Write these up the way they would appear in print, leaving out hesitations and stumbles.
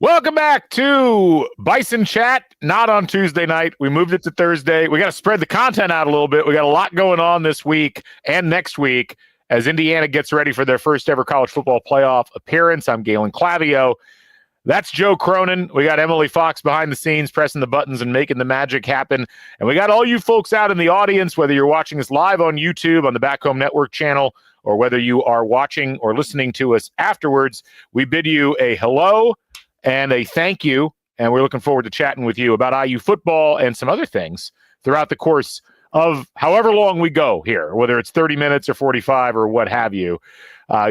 Welcome back to Bison Chat, not on Tuesday night. We moved it to Thursday. We got to spread the content out a little bit. We got a lot going on this week and next week as Indiana gets ready for their first ever college football playoff appearance. I'm Galen Clavio. That's Joe Cronin. We got Emily Fox behind the scenes pressing the buttons and making the magic happen. And we got all you folks out in the audience, whether you're watching us live on YouTube on the Back Home Network channel or whether you are watching or listening to us afterwards. We bid you a hello and a thank you, and we're looking forward to chatting with you about IU football and some other things throughout the course of however long we go here, whether it's 30 minutes or 45 or what have you.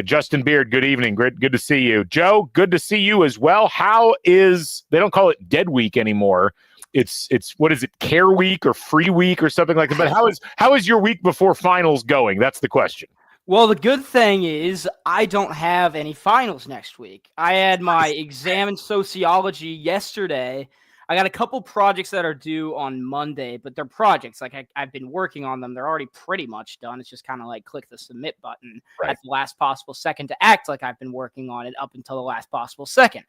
Justin Beard, good evening. Good to see you. Joe, good to see you as well. How is, they don't call it Dead Week anymore. It's what is it, Care Week or Free Week or something like that? But how is your week before finals going? That's the question. Well, the good thing is I don't have any finals next week. I had my exam in sociology yesterday. I got a couple projects that are due on Monday, but they're projects. Like I've been working on them. They're already pretty much done. It's just kind of like click the submit button at the last possible second to act like I've been working on it up until the last possible second.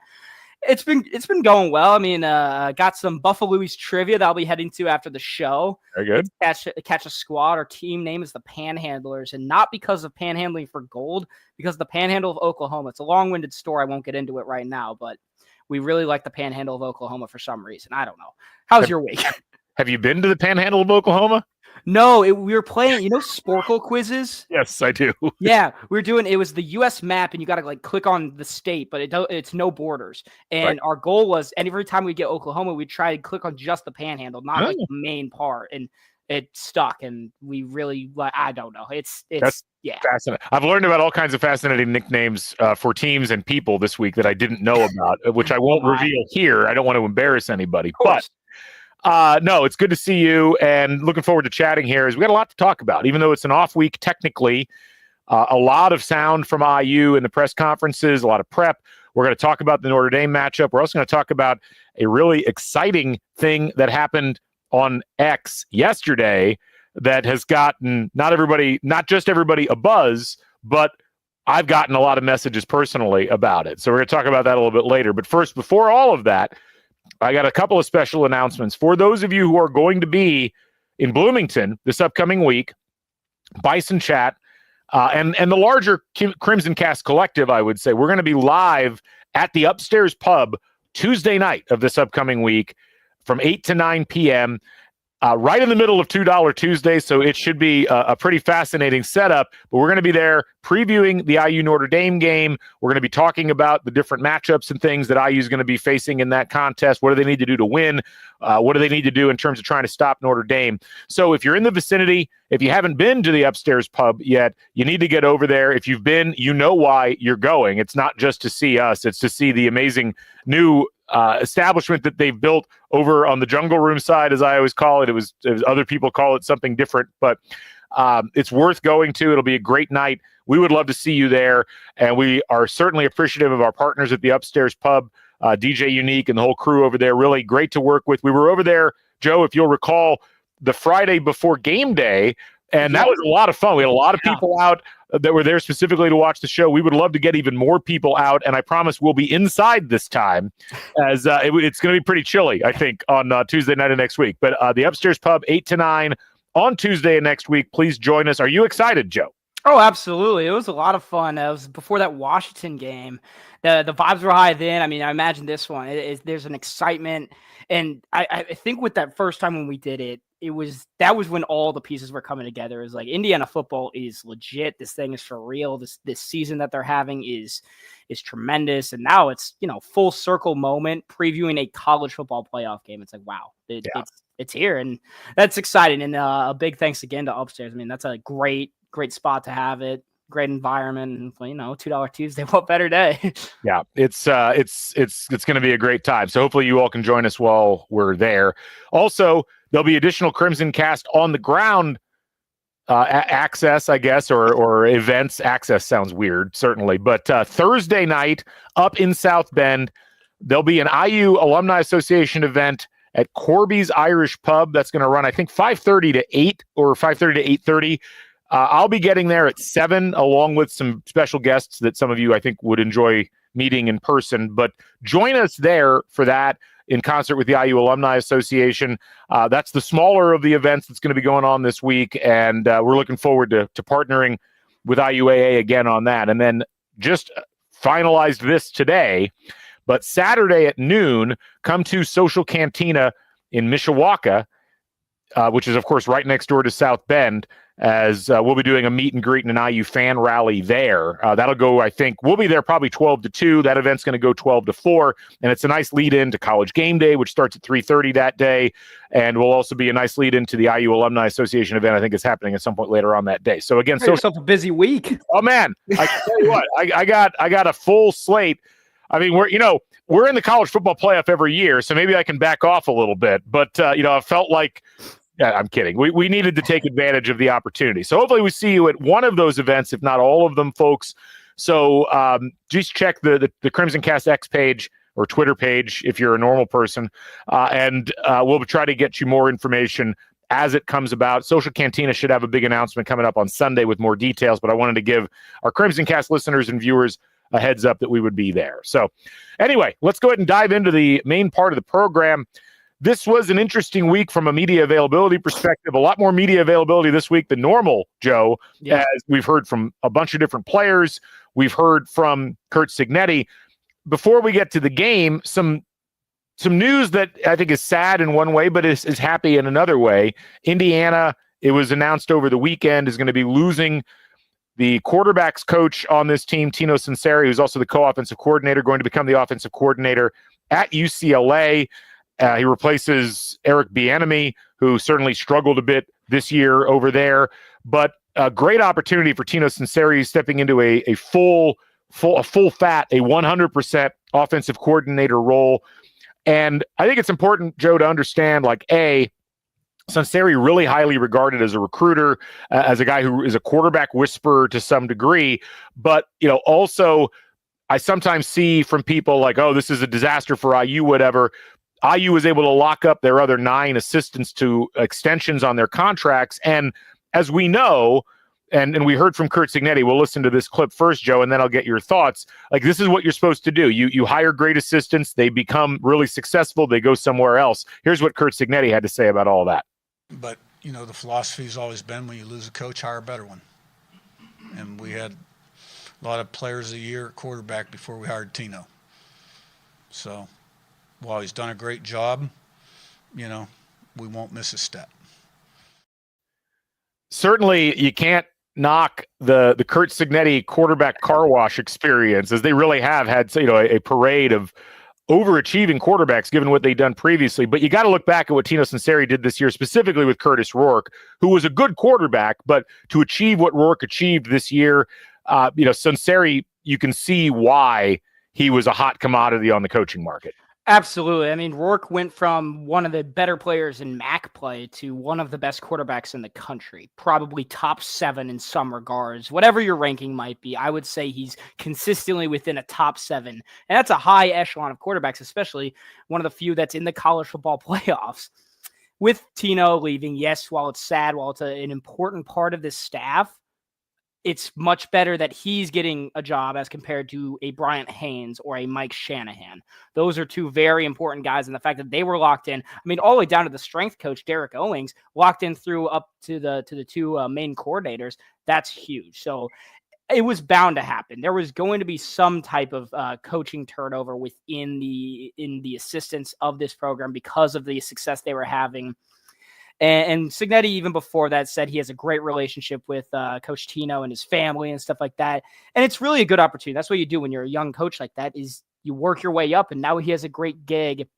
It's been going well. I mean, got some Buffalo's trivia that I'll be heading to after the show. Very good. Catch a squad. Our team name is the Panhandlers, and not because of panhandling for gold, because the Panhandle of Oklahoma. It's a long-winded story. I won't get into it right now, but we really like the Panhandle of Oklahoma for some reason. I don't know. How's your week? Have you been to the Panhandle of Oklahoma? No, we were playing, Sporkle quizzes? Yes, I do. Yeah, it was the U.S. map, and you got to click on the state, but it's no borders. And our goal was, and every time we get Oklahoma, we try to click on just the Panhandle, not the main part. And it stuck, and we really, I don't know. That's fascinating. I've learned about all kinds of fascinating nicknames for teams and people this week that I didn't know about, which I won't reveal here. I don't want to embarrass anybody, but no, it's good to see you and looking forward to chatting here as we got a lot to talk about, even though it's an off week. Technically, a lot of sound from IU in the press conferences, a lot of prep. We're going to talk about the Notre Dame matchup. We're also going to talk about a really exciting thing that happened on X yesterday that has gotten not just everybody a buzz, but I've gotten a lot of messages personally about it. So we're going to talk about that a little bit later. But first, before all of that, I got a couple of special announcements. For those of you who are going to be in Bloomington this upcoming week, Bison Chat, and the larger Crimson Cast Collective, I would say, we're going to be live at the Upstairs Pub Tuesday night of this upcoming week from 8 to 9 p.m., right in the middle of $2 Tuesday, so it should be a pretty fascinating setup. But we're going to be there previewing the IU Notre Dame game. We're going to be talking about the different matchups and things that IU is going to be facing in that contest. What do they need to do to win? What do they need to do in terms of trying to stop Notre Dame? So if you're in the vicinity, if you haven't been to the Upstairs Pub yet, you need to get over there. If you've been, you know why you're going. It's not just to see us. It's to see the amazing new establishment that they've built over on the Jungle Room side, as I always call it. It was other people call it something different, but it's worth going to. It'll be a great night. We would love to see you there, and we are certainly appreciative of our partners at the Upstairs Pub, DJ Unique and the whole crew over there. Really great to work with. We were over there, Joe, if you'll recall, the Friday before game day, and that was a lot of fun. We had a lot of people out that were there specifically to watch the show. We would love to get even more people out, and I promise we'll be inside this time, as it's going to be pretty chilly, I think, on Tuesday night of next week. But the Upstairs Pub, 8 to 9 on Tuesday of next week. Please join us. Are you excited, Joe? Oh, absolutely. It was a lot of fun. It was before that Washington game. The vibes were high then. I mean, I imagine this one. There's an excitement. And I think with that first time when we did it, that was when all the pieces were coming together. It was like Indiana football is legit. This thing is for real. This season that they're having is tremendous. And now it's, full circle moment previewing a college football playoff game. It's like, wow, it's here. And that's exciting. And a big thanks again to Upstairs. I mean, that's a great spot to have it. Great environment, and $2 Tuesday. What better day? Yeah, it's going to be a great time. So hopefully you all can join us while we're there. Also, there'll be additional Crimson Cast on the ground access, I guess, or events. Access sounds weird, certainly, but Thursday night up in South Bend, there'll be an IU Alumni Association event at Corby's Irish Pub. That's going to run, I think, 5:30 to 8 or 5:30 to 8:30. I'll be getting there at 7, along with some special guests that some of you, I think, would enjoy meeting in person. But join us there for that in concert with the IU Alumni Association. That's the smaller of the events that's going to be going on this week, and we're looking forward to partnering with IUAA again on that. And then just finalized this today, but Saturday at noon, come to Social Cantina in Mishawaka, which is, of course, right next door to South Bend, as we'll be doing a meet and greet and an IU fan rally there. That'll go, I think, we'll be there probably 12 to 2. That event's going to go 12 to 4, and it's a nice lead-in to College Game Day, which starts at 3:30 that day, and will also be a nice lead-in to the IU Alumni Association event. I think it's happening at some point later on that day. So, again, yourself a busy week. Oh, man, I can tell you what, I got a full slate. I mean, we're in the college football playoff every year, so maybe I can back off a little bit. But, I felt like, I'm kidding. We needed to take advantage of the opportunity. So hopefully we see you at one of those events, if not all of them, folks. So just check the Crimson Cast X page or Twitter page if you're a normal person, and we'll try to get you more information as it comes about. Social Cantina should have a big announcement coming up on Sunday with more details, but I wanted to give our Crimson Cast listeners and viewers a heads up that we would be there. So anyway, let's go ahead and dive into the main part of the program. This was an interesting week from a media availability perspective. A lot more media availability this week than normal, Joe, as we've heard from a bunch of different players. We've heard from Curt Cignetti. Before we get to the game, some news that I think is sad in one way, but is happy in another way. Indiana, it was announced over the weekend, is going to be losing the quarterback's coach on this team, Tino Sunseri, who's also the co-offensive coordinator, going to become the offensive coordinator at UCLA. He replaces Eric Bieniemy, who certainly struggled a bit this year over there. But a great opportunity for Tino Sunseri stepping into a full fat, a 100% offensive coordinator role. And I think it's important, Joe, to understand, Sunseri really highly regarded as a recruiter, as a guy who is a quarterback whisperer to some degree. But, also I sometimes see from people like, oh, this is a disaster for IU, whatever. IU was able to lock up their other 9 assistants to extensions on their contracts. And as we know, and we heard from Curt Cignetti, we'll listen to this clip first, Joe, and then I'll get your thoughts. This is what you're supposed to do. You hire great assistants. They become really successful. They go somewhere else. Here's what Curt Cignetti had to say about all that. But, the philosophy has always been when you lose a coach, hire a better one. And we had a lot of players a year at quarterback before we hired Tino. So while he's done a great job, we won't miss a step. Certainly you can't knock the Curt Cignetti quarterback car wash experience, as they really have had a parade of overachieving quarterbacks given what they've done previously. But you got to look back at what Tino Sunseri did this year, specifically with Curtis Rourke, who was a good quarterback, but to achieve what Rourke achieved this year, Sunseri, you can see why he was a hot commodity on the coaching market. Absolutely. I mean, Rourke went from one of the better players in MAC play to one of the best quarterbacks in the country, probably top 7 in some regards. Whatever your ranking might be, I would say he's consistently within a top 7. And that's a high echelon of quarterbacks, especially one of the few that's in the college football playoffs. With Tino leaving, yes, while it's sad, while it's an important part of this staff, it's much better that he's getting a job as compared to a Bryant Haynes or a Mike Shanahan. Those are 2 very important guys, and the fact that they were locked in, I mean, all the way down to the strength coach, Derek Owings, locked in through up to the 2 main coordinators, that's huge. So it was bound to happen. There was going to be some type of coaching turnover within the assistants of this program because of the success they were having. And Cignetti, even before that, said he has a great relationship with Coach Tino and his family and stuff like that. And it's really a good opportunity. That's what you do when you're a young coach like that, is you work your way up. And now he has a great gig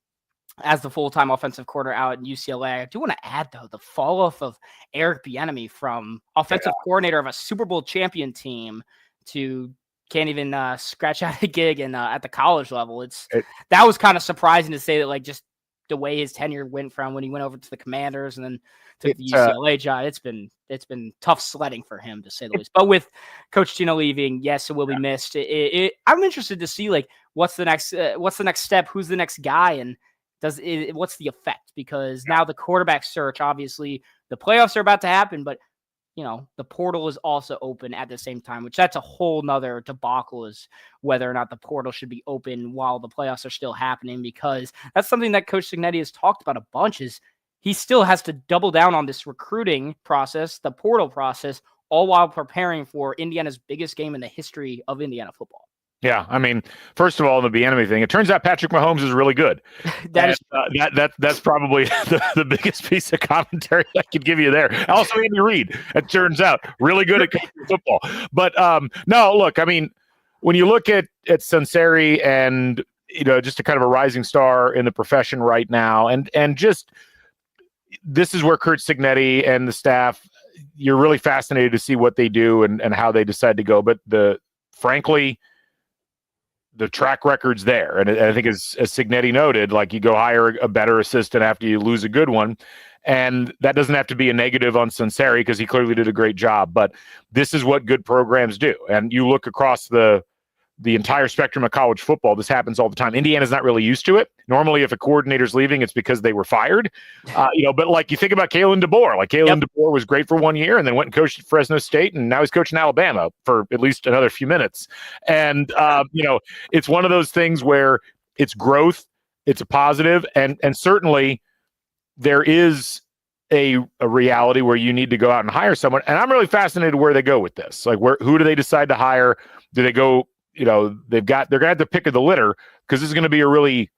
as the full-time offensive coordinator out in UCLA. I do want to add, though, the fall-off of Eric Bieniemy from offensive coordinator of a Super Bowl champion team to can't even scratch out a gig at the college level. That was kind of surprising to say that, just the way his tenure went from when he went over to the Commanders and then to the UCLA job. It's been tough sledding for him, to say the least. But with Coach Tino leaving, yes, it will be missed. I'm interested to see what's the next step, who's the next guy, and what's the effect? Because now the quarterback search, obviously the playoffs are about to happen, but the portal is also open at the same time, which that's a whole nother debacle, is whether or not the portal should be open while the playoffs are still happening, because that's something that Coach Cignetti has talked about a bunch, is he still has to double down on this recruiting process, the portal process, all while preparing for Indiana's biggest game in the history of Indiana football. Yeah, I mean, first of all, the Bieniemy thing. It turns out Patrick Mahomes is really good. That's probably the biggest piece of commentary I could give you there. Also, Andy Reid. It turns out really good at coaching football. But no, look, I mean, when you look at Sunseri and just a kind of a rising star in the profession right now, and just this is where Curt Cignetti and the staff, you're really fascinated to see what they do and how they decide to go. But frankly, the track record's there. And I think as Cignetti noted, like, you go hire a better assistant after you lose a good one. And that doesn't have to be a negative on Sunseri, because he clearly did a great job. But this is what good programs do. And you look across the entire spectrum of college football, this happens all the time. Indiana's not really used to it. Normally, if a coordinator's leaving, it's because they were fired. But like, you think about Kalen DeBoer. Like, Kalen DeBoer was great for 1 year and then went and coached at Fresno State, and now he's coaching Alabama for at least another few minutes. And it's one of those things where it's growth, it's a positive, and certainly there is a reality where you need to go out and hire someone. And I'm really fascinated where they go with this. Like, who do they decide to hire? Do they go? They're going to have the pick of the litter, because this is going to be a really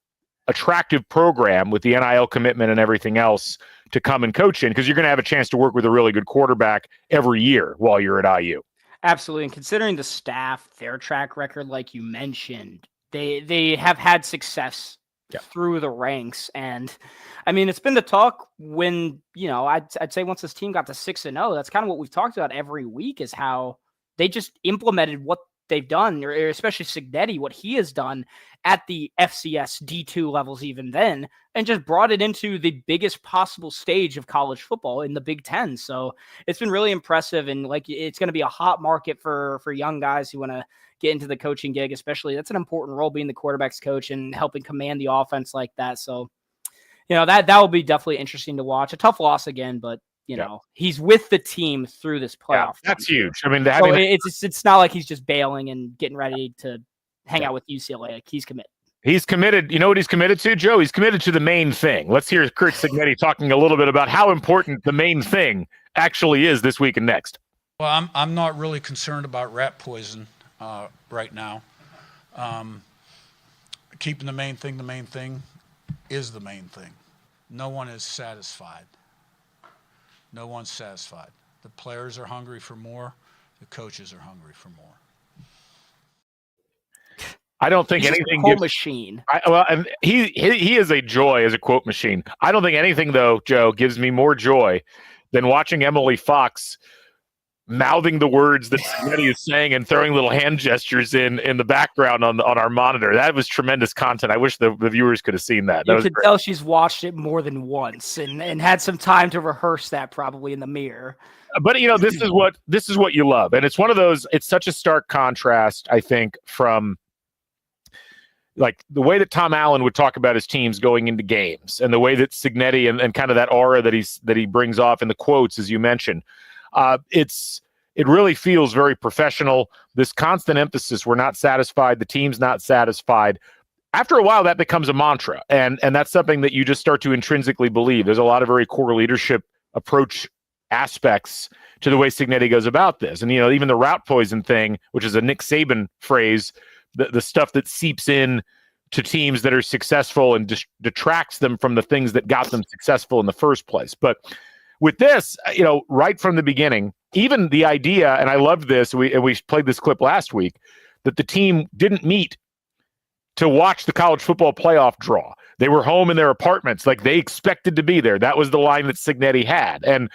attractive program with the NIL commitment and everything else to come and coach in, because you're going to have a chance to work with a really good quarterback every year while you're at IU. Absolutely. And considering the staff, their track record, like you mentioned, they have had success through the ranks. And I mean, it's been the talk when, I'd say once this team got to 6-0, that's kind of what we've talked about every week, is how they just implemented what they've done, or especially Cignetti, what he has done at the FCS D2 levels even then, and just brought it into the biggest possible stage of college football in the Big Ten. So it's been really impressive, and like, it's going to be a hot market for young guys who want to get into the coaching gig, especially. That's an important role, being the quarterback's coach and helping command the offense like that. So, that will be definitely interesting to watch. A tough loss again, but he's with the team through this playoff. Yeah, that's huge. I mean, it's not like he's just bailing and getting ready to hang out with UCLA. Like, he's committed. He's committed. You know what he's committed to, Joe? He's committed to the main thing. Let's hear Curt Cignetti talking a little bit about how important the main thing actually is this week and next. Well, I'm not really concerned about rat poison right now. Keeping the main thing is the main thing. No one is satisfied. No one's satisfied. The players are hungry for more. The coaches are hungry for more. I don't think anything. Quote machine. And he is a joy as a quote machine. I don't think anything, though, Joe, gives me more joy than watching Emily Fox mouthing the words that Cignetti is saying and throwing little hand gestures in the background on our monitor. That was tremendous content. I wish the viewers could have seen that. You could tell she's watched it more than once and had some time to rehearse that, probably in the mirror. But this is what you love, and it's one of those. It's such a stark contrast, I think, from like the way that Tom Allen would talk about his teams going into games, and the way that Cignetti and kind of that aura that he brings off in the quotes, as you mentioned. It really feels very professional. This constant emphasis, we're not satisfied, the team's not satisfied. After a while, that becomes a mantra, and that's something that you just start to intrinsically believe. There's a lot of very core leadership approach aspects to the way Cignetti goes about this. And, even the route poison thing, which is a Nick Saban phrase, the stuff that seeps in to teams that are successful and detracts them from the things that got them successful in the first place. But with this, right from the beginning, even the idea, and I loved this, we played this clip last week, that the team didn't meet to watch the college football playoff draw. They were home in their apartments, like they expected to be there. That was the line that Cignetti had. And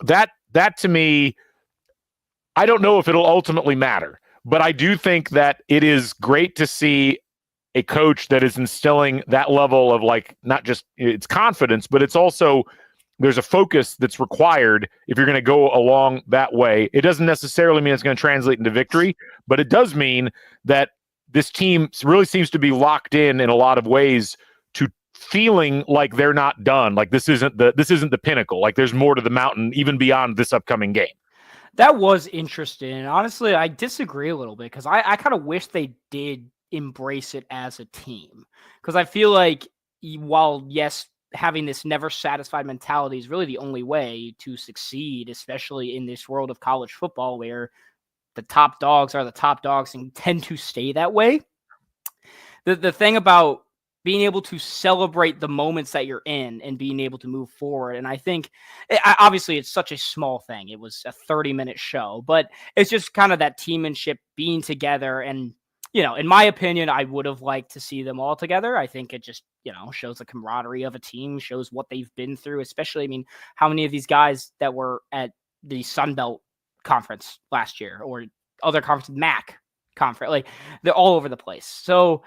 that to me, I don't know if it'll ultimately matter, but I do think that it is great to see a coach that is instilling that level of, like, not just its confidence, but it's also, there's a focus that's required if you're going to go along that way. It doesn't necessarily mean it's going to translate into victory, but it does mean that this team really seems to be locked in a lot of ways to feeling like they're not done. Like this isn't the pinnacle. Like there's more to the mountain even beyond this upcoming game. That was interesting. And honestly, I disagree a little bit because I kind of wish they did embrace it as a team. Because I feel like while, yes, having this never satisfied mentality is really the only way to succeed, especially in this world of college football where the top dogs are the top dogs and tend to stay that way. The thing about being able to celebrate the moments that you're in and being able to move forward. And I think obviously it's such a small thing. It was a 30-minute show, but it's just kind of that teammanship being together. And, in my opinion, I would have liked to see them all together. I think it just, shows the camaraderie of a team, shows what they've been through, especially, I mean, how many of these guys that were at the Sun Belt conference last year or other conferences, MAC conference, like they're all over the place. So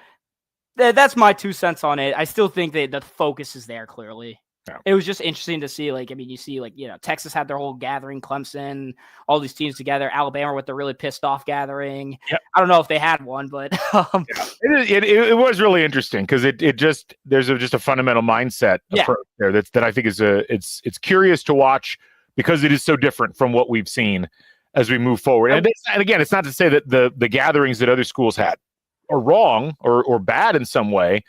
that's my 2 cents on it. I still think that the focus is there clearly. Yeah. It was just interesting to see, you see, Texas had their whole gathering, Clemson, all these teams together, Alabama with the really pissed off gathering. Yep. I don't know if they had one, but it was really interesting because there's just a fundamental mindset approach there that I think is it's curious to watch because it is so different from what we've seen as we move forward. And again, it's not to say that the gatherings that other schools had are wrong or bad in some way,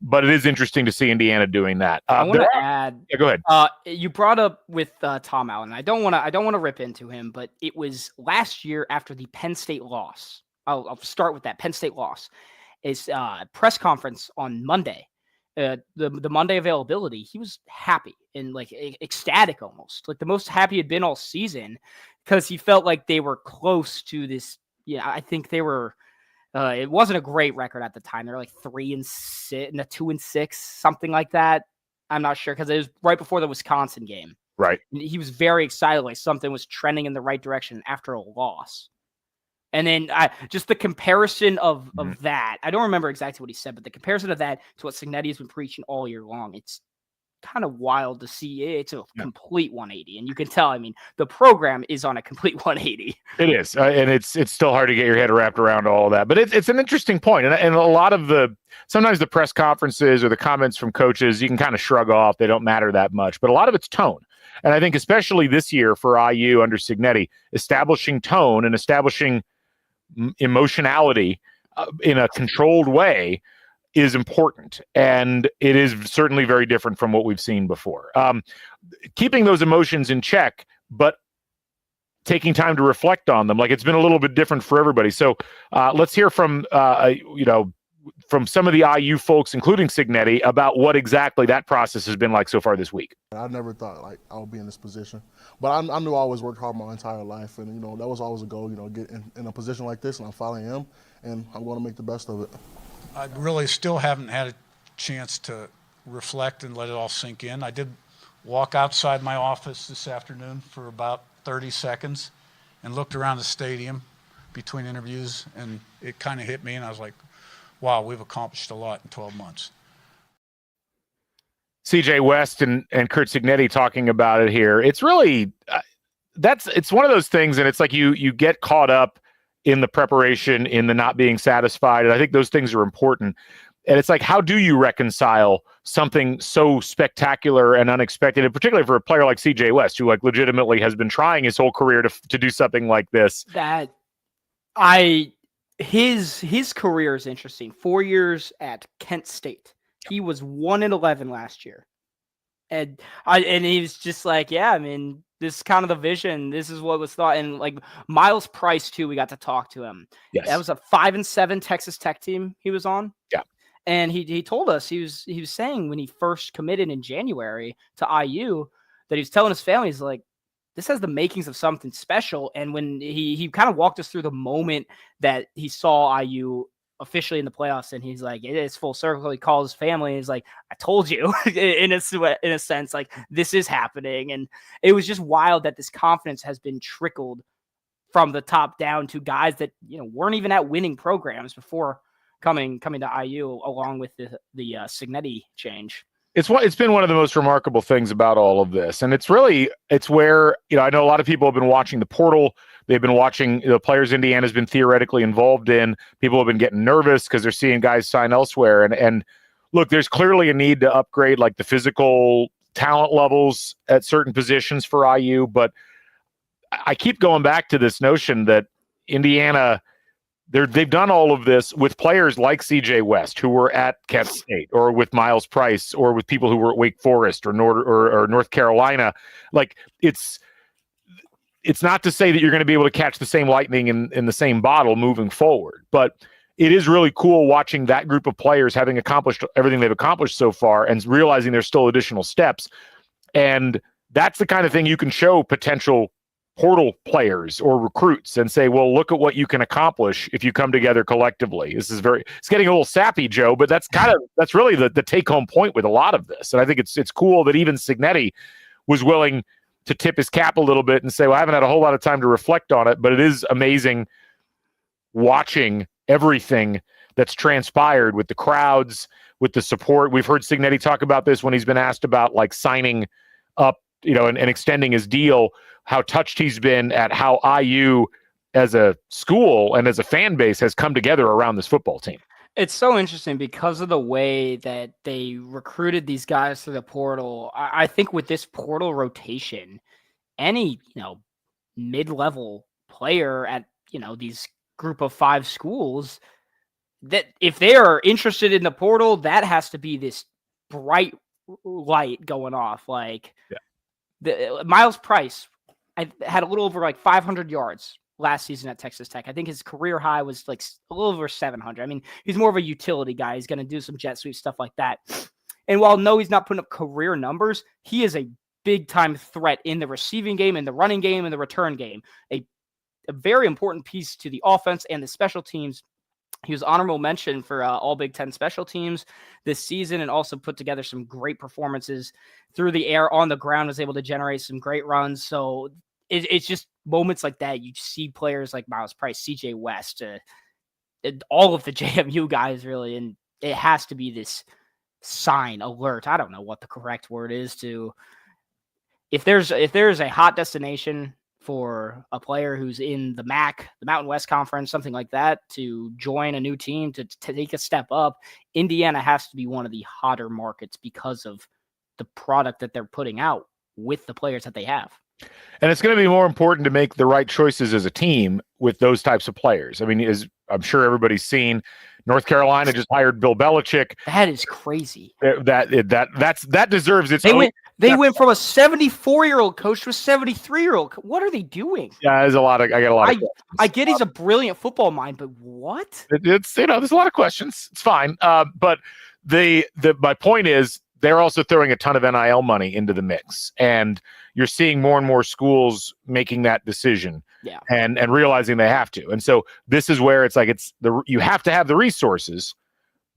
but it is interesting to see Indiana doing that. I want to add. Yeah, go ahead. You brought up with Tom Allen. I don't want to rip into him, but it was last year after the Penn State loss. I'll start with that Penn State loss. Is press conference on Monday. The Monday availability. He was happy and ecstatic almost, like the most happy he'd been all season because he felt like they were close to this. Yeah, I think they were. It wasn't a great record at the time. They were 3-6 and 2-6, something like that. I'm not sure because it was right before the Wisconsin game. Right. He was very excited, like something was trending in the right direction after a loss. And then just the comparison of that. I don't remember exactly what he said, but the comparison of that to what Signetti has been preaching all year long, it's kind of wild to see. It's a complete 180, and you can tell. I mean, the program is on a complete 180. It is, and it's still hard to get your head wrapped around all of that. But it's an interesting point, and a lot of sometimes the press conferences or the comments from coaches you can kind of shrug off; they don't matter that much. But a lot of it's tone, and I think especially this year for IU under Signetti, establishing tone and establishing emotionality in a controlled way is important, and it is certainly very different from what we've seen before. Keeping those emotions in check, but taking time to reflect on them, it's been a little bit different for everybody. So let's hear from from some of the IU folks, including Signetti, about what exactly that process has been like so far this week. I never thought I would be in this position, but I knew I always worked hard my entire life, and that was always a goal. Get in a position like this, and I finally am, and I'm going to make the best of it. I really still haven't had a chance to reflect and let it all sink in. I did walk outside my office this afternoon for about 30 seconds and looked around the stadium between interviews, and it kind of hit me, and I was like, wow, we've accomplished a lot in 12 months. CJ West and Curt Signetti talking about it here. It's really it's one of those things, and it's like you get caught up in the preparation, in the not being satisfied. And I think those things are important. And it's like, how do you reconcile something so spectacular and unexpected, and particularly for a player like CJ West, who legitimately has been trying his whole career to do something like this? His career is interesting. 4 years at Kent State. He was 1-11 last year. And he was just like, yeah, I mean, this is kind of the vision. This is what was thought. And Miles Price too, we got to talk to him. Yes. That was a 5-7 Texas Tech team he was on. Yeah. And he told us he was saying when he first committed in January to IU that he was telling his family, he's like, this has the makings of something special. And when he kind of walked us through the moment that he saw IU officially in the playoffs, and he's like, it is full circle. He calls his family and he's like, I told you in a sense, this is happening. And it was just wild that this confidence has been trickled from the top down to guys that, weren't even at winning programs before coming to IU, along with the Signetti change. It's been one of the most remarkable things about all of this. And it's where, I know a lot of people have been watching the portal. They've been watching the players Indiana's been theoretically involved in. People have been getting nervous because they're seeing guys sign elsewhere. And look, there's clearly a need to upgrade the physical talent levels at certain positions for IU. But I keep going back to this notion that Indiana, they've done all of this with players like CJ West, who were at Kent State, or with Miles Price, or with people who were at Wake Forest or North Carolina. Like, it's not to say that you're going to be able to catch the same lightning in the same bottle moving forward, but it is really cool watching that group of players having accomplished everything they've accomplished so far and realizing there's still additional steps. And that's the kind of thing you can show potential portal players or recruits and say, well, look at what you can accomplish if you come together collectively. It's getting a little sappy, Joe, but that's really the take home point with a lot of this. And I think it's cool that even Cignetti was willing to tip his cap a little bit and say, well, I haven't had a whole lot of time to reflect on it, but it is amazing watching everything that's transpired with the crowds, with the support. We've heard Cignetti talk about this when he's been asked about like signing up, and extending his deal, how touched he's been at how IU as a school and as a fan base has come together around this football team. It's so interesting because of the way that they recruited these guys through the portal. I think with this portal rotation, any, mid-level player at, these group of 5 schools, that if they are interested in the portal, that has to be this bright light going off. Like, the Miles Price, I had a little over like 500 yards last season at Texas Tech. I think his career high was like a little over 700. I mean, he's more of a utility guy. He's going to do some jet sweep stuff like that. And while he's not putting up career numbers, he is a big time threat in the receiving game, in the running game, in the return game. A very important piece to the offense and the special teams. He was honorable mention for all Big Ten special teams this season, and also put together some great performances through the air, on the ground, was able to generate some great runs. So it's just moments like that. You see players like Miles Price, CJ West, all of the JMU guys really, and it has to be this sign, alert. I don't know what the correct word is to, if there's a hot destination for a player who's in the MAC, the Mountain West Conference, something like that, to join a new team, to take a step up, Indiana has to be one of the hotter markets because of the product that they're putting out with the players that they have. And it's going to be more important to make the right choices as a team with those types of players. I mean, as I'm sure everybody's seen, North Carolina just hired Bill Belichick. That is crazy. That deserves its own. They went from a 74-year-old coach to a 73-year-old. What are they doing? Yeah, I got a lot of questions. I get he's a brilliant football mind, but what? It's there's a lot of questions. It's fine. But my point is, they're also throwing a ton of NIL money into the mix, and you're seeing more and more schools making that decision, and realizing they have to. And so this is where it's like you have to have the resources,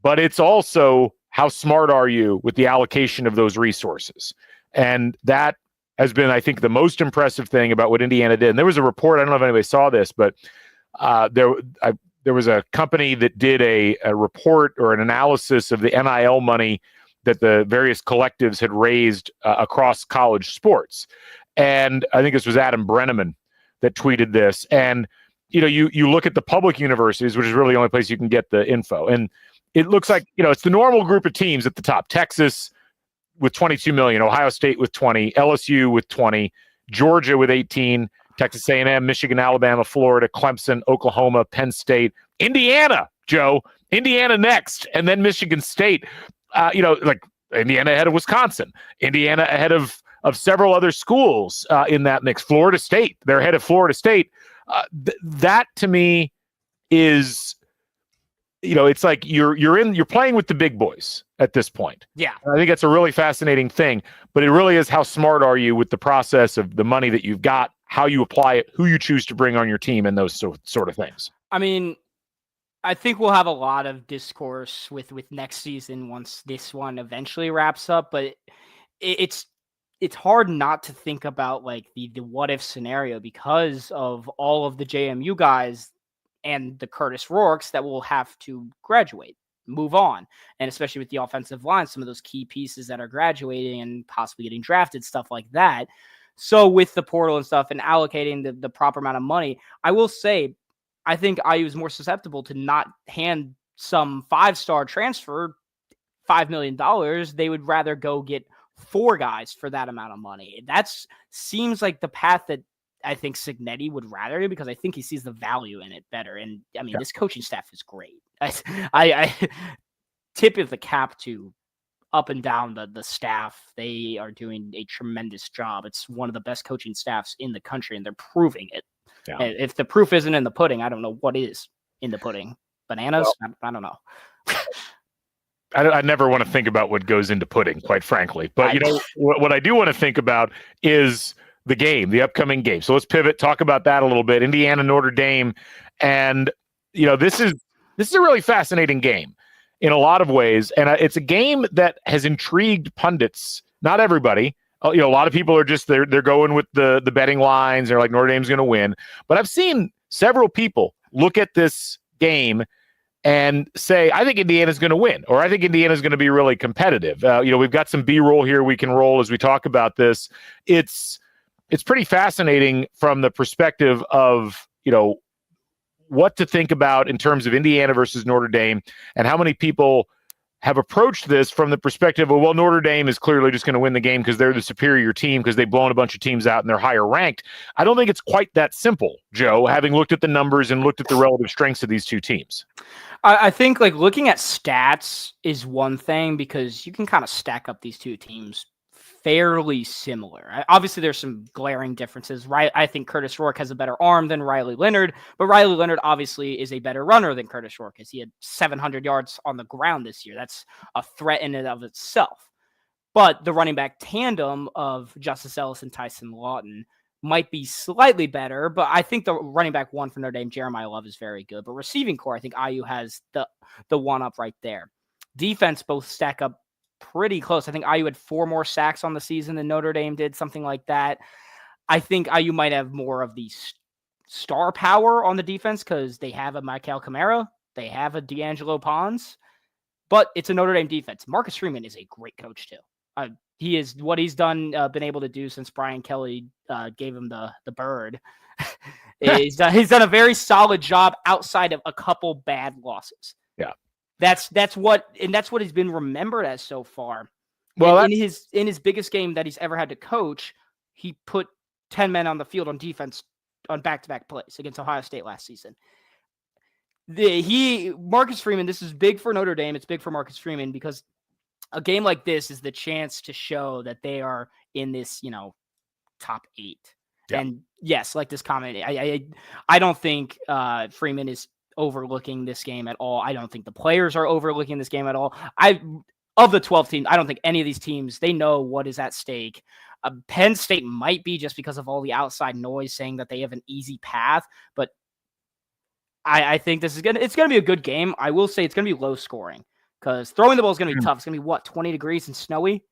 but it's also how smart are you with the allocation of those resources. And that has been, I think, the most impressive thing about what Indiana did. And there was a report, I don't know if anybody saw this, but there was a company that did a report or an analysis of the NIL money that the various collectives had raised across college sports. And I think this was Adam Brenneman that tweeted this. And, you look at the public universities, which is really the only place you can get the info. And it looks like, it's the normal group of teams at the top. Texas with 22 million, Ohio State with 20, LSU with 20, Georgia with 18, Texas A&M, Michigan, Alabama, Florida, Clemson, Oklahoma, Penn State, Indiana, Joe, Indiana next, and then Michigan State. Like Indiana ahead of Wisconsin, Indiana ahead of several other schools in that mix. Florida State, they're ahead of Florida State. That to me is, it's like you're playing with the big boys at this point. Yeah, and I think that's a really fascinating thing. But it really is, how smart are you with the process of the money that you've got, how you apply it, who you choose to bring on your team, and those sort of things. I mean, I think we'll have a lot of discourse with next season once this one eventually wraps up, but it's hard not to think about like the what if scenario because of all of the JMU guys and the Curtis Rourkes that will have to graduate, move on, and especially with the offensive line, some of those key pieces that are graduating and possibly getting drafted, stuff like that. So with the portal and stuff and allocating the proper amount of money, I will say, I think IU is more susceptible to not hand some 5-star transfer $5 million. They would rather go get 4 guys for that amount of money. That seems like the path that I think Cignetti would rather it because I think he sees the value in it better. And I mean, this coaching staff is great. I tip of the cap to up and down the staff. They are doing a tremendous job. It's one of the best coaching staffs in the country, and they're proving it. Yeah. And if the proof isn't in the pudding, I don't know what is in the pudding. Bananas? Well, I don't know. I never want to think about what goes into pudding, quite frankly. But, what I do want to think about is the game, the upcoming game. So let's pivot, talk about that a little bit. Indiana, Notre Dame. And, this is a really fascinating game in a lot of ways. And it's a game that has intrigued pundits, not everybody. A lot of people are just, they're going with the betting lines. They're like, Notre Dame's going to win. But I've seen several people look at this game and say, I think Indiana's going to win, or I think Indiana's going to be really competitive. We've got some B-roll here we can roll as we talk about this. It's pretty fascinating from the perspective of, what to think about in terms of Indiana versus Notre Dame, and how many people have approached this from the perspective of, well, Notre Dame is clearly just going to win the game because they're the superior team because they've blown a bunch of teams out and they're higher ranked. I don't think it's quite that simple, Joe, having looked at the numbers and looked at the relative strengths of these two teams. I think looking at stats is one thing because you can kind of stack up these two teams fairly similar. Obviously, there's some glaring differences, right? I think Curtis Rourke has a better arm than Riley Leonard, but Riley Leonard obviously is a better runner than Curtis Rourke because he had 700 yards on the ground this year. That's a threat in and of itself. But the running back tandem of Justice Ellis and Tyson Lawton might be slightly better, but I think the running back one for Notre Dame, Jeremiah Love, is very good. But receiving core, I think IU has the one up right there. Defense both stack up pretty close. I think IU had 4 more sacks on the season than Notre Dame did, something like that. I think IU might have more of the star power on the defense because they have a Michael Kamara, they have a D'Angelo Pons, but it's a Notre Dame defense. Marcus Freeman is a great coach too. He is what he's done, been able to do since Brian Kelly gave him the bird. He's done a very solid job outside of a couple bad losses. Yeah. That's what he's been remembered as so far. Well, in his biggest game that he's ever had to coach, he put 10 men on the field on defense on back-to-back plays against Ohio State last season. Marcus Freeman, this is big for Notre Dame. It's big for Marcus Freeman because a game like this is the chance to show that they are in this, top 8. Yeah. And yes, like this comment, I don't think Freeman is overlooking this game at all. I don't think the players are overlooking this game at all. Of the 12 teams, I don't think any of these teams, they know what is at stake. Penn State might be just because of all the outside noise saying that they have an easy path, but I think it's gonna be a good game. I will say it's gonna be low scoring because throwing the ball is gonna be tough. It's gonna be 20 degrees and snowy.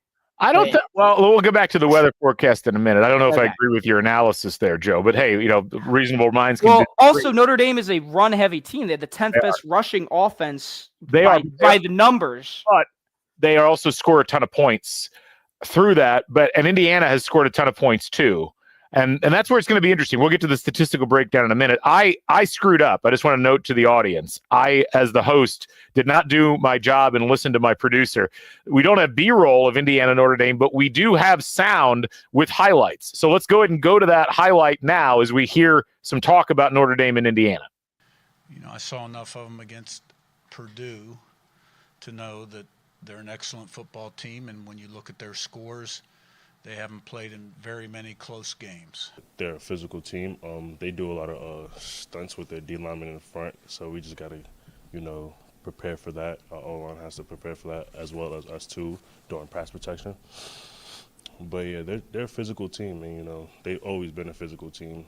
Well, we'll go back to the weather forecast in a minute. I don't know if I agree with your analysis there, Joe, but hey, reasonable minds can. Well, also Notre Dame is a run-heavy team. They had the 10th best rushing offense by the numbers. But they also score a ton of points through that. And Indiana has scored a ton of points too. And that's where it's going to be interesting. We'll get to the statistical breakdown in a minute. I screwed up. I just want to note to the audience, I, as the host, did not do my job and listen to my producer. We don't have B-roll of Indiana Notre Dame, but we do have sound with highlights. So let's go ahead and go to that highlight now as we hear some talk about Notre Dame and Indiana. I saw enough of them against Purdue to know that they're an excellent football team, and when you look at their scores, they haven't played in very many close games. They're a physical team. They do a lot of stunts with their D linemen in the front, so we just got to, prepare for that. Our O-line has to prepare for that, as well as us too, during pass protection. But yeah, they're a physical team, and they've always been a physical team.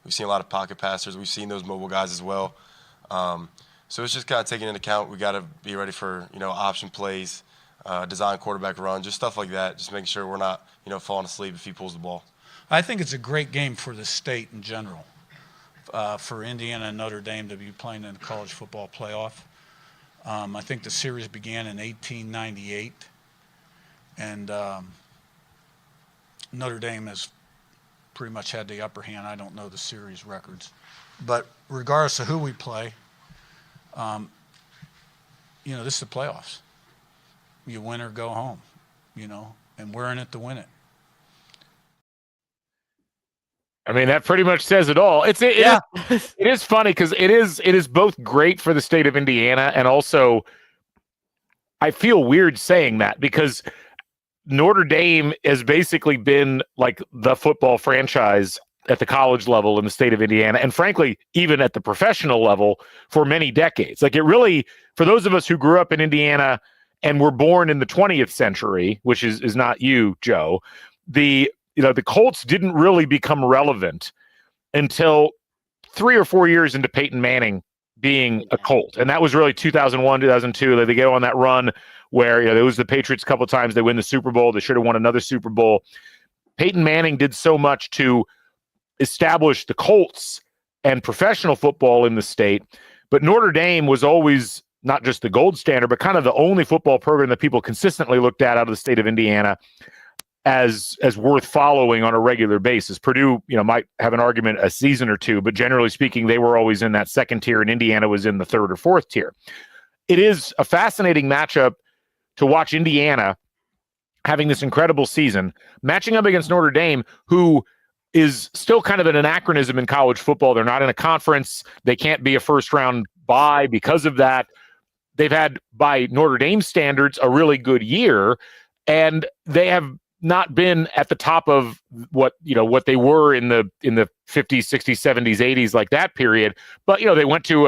We've seen a lot of pocket passers. We've seen those mobile guys as well. So it's just kind of taking into account. We got to be ready for option plays. Design quarterback run, just stuff like that, just making sure we're not, falling asleep if he pulls the ball. I think it's a great game for the state in general, for Indiana and Notre Dame to be playing in the college football playoff. I think the series began in 1898, and Notre Dame has pretty much had the upper hand. I don't know the series records. But regardless of who we play, this is the playoffs. You win or go home, and we're in it to win it. I mean, that pretty much says it all. It is funny because it is both great for the state of Indiana, and also I feel weird saying that because Notre Dame has basically been like the football franchise at the college level in the state of Indiana, and frankly, even at the professional level for many decades. Like, it really, for those of us who grew up in Indiana and were born in the 20th century, which is not you, Joe, the Colts didn't really become relevant until 3 or 4 years into Peyton Manning being a Colt. And that was really 2001, 2002. They go on that run where, it was the Patriots a couple of times. They win the Super Bowl. They should have won another Super Bowl. Peyton Manning did so much to establish the Colts and professional football in the state. But Notre Dame was always not just the gold standard, but kind of the only football program that people consistently looked at out of the state of Indiana as worth following on a regular basis. Purdue, might have an argument a season or two, but generally speaking, they were always in that second tier, and Indiana was in the third or fourth tier. It is a fascinating matchup to watch Indiana having this incredible season, matching up against Notre Dame, who is still kind of an anachronism in college football. They're not in a conference. They can't be a first-round bye because of that. They've had, by Notre Dame standards, a really good year, and they have not been at the top of what they were in the 50s, 60s, 70s, 80s, like that period. But they went to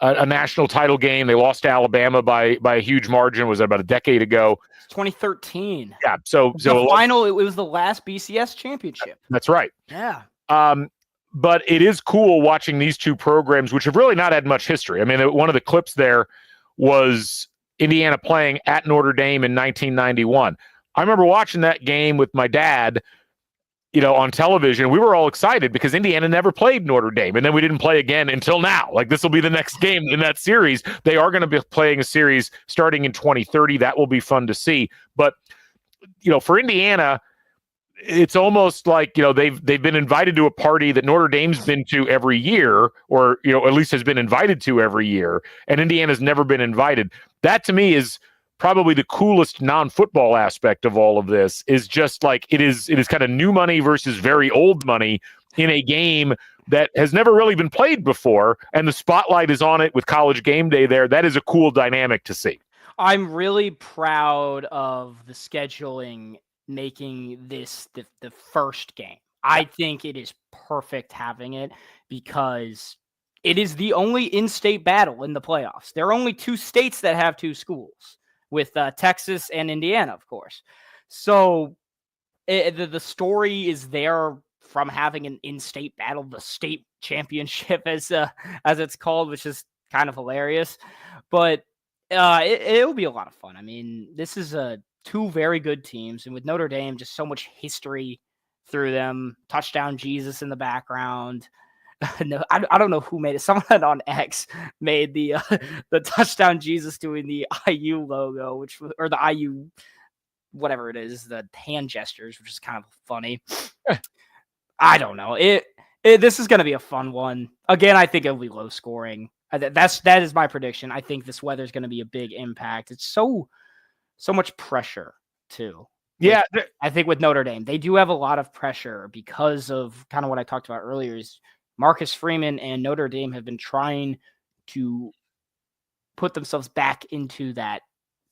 a national title game. They lost to Alabama by a huge margin. It was about a decade ago. 2013. Yeah. So the final. It was the last BCS championship. That's right. Yeah. But it is cool watching these two programs, which have really not had much history. I mean, one of the clips there was Indiana playing at Notre Dame in 1991. I remember watching that game with my dad, on television. We were all excited because Indiana never played Notre Dame, and then we didn't play again until now. Like, this will be the next game in that series. They are going to be playing a series starting in 2030. That will be fun to see. But, for Indiana, it's almost like, they've been invited to a party that Notre Dame's been to every year, or, at least has been invited to every year, and Indiana's never been invited. That, to me, is probably the coolest non-football aspect of all of this. Is just like it is kind of new money versus very old money in a game that has never really been played before, and the spotlight is on it with College Game Day there. That is a cool dynamic to see. I'm really proud of the scheduling making this the first game. I think it is perfect having it because it is the only in-state battle in the playoffs. There are only two states that have two schools, with Texas and Indiana, of course. So the story is there from having an in-state battle, the state championship as it's called, which is kind of hilarious. But it'll be a lot of fun. I mean, this is two very good teams, and with Notre Dame, just so much history through them. Touchdown Jesus in the background. No, I don't know who made it. Someone on X made the touchdown Jesus doing the IU logo, or the IU whatever it is, the hand gestures, which is kind of funny. I don't know. This is going to be a fun one. Again, I think it'll be low scoring. That is my prediction. I think this weather is going to be a big impact. It's so much pressure too. Yeah, I think with Notre Dame, they do have a lot of pressure because of kind of what I talked about earlier. Is Marcus Freeman and Notre Dame have been trying to put themselves back into that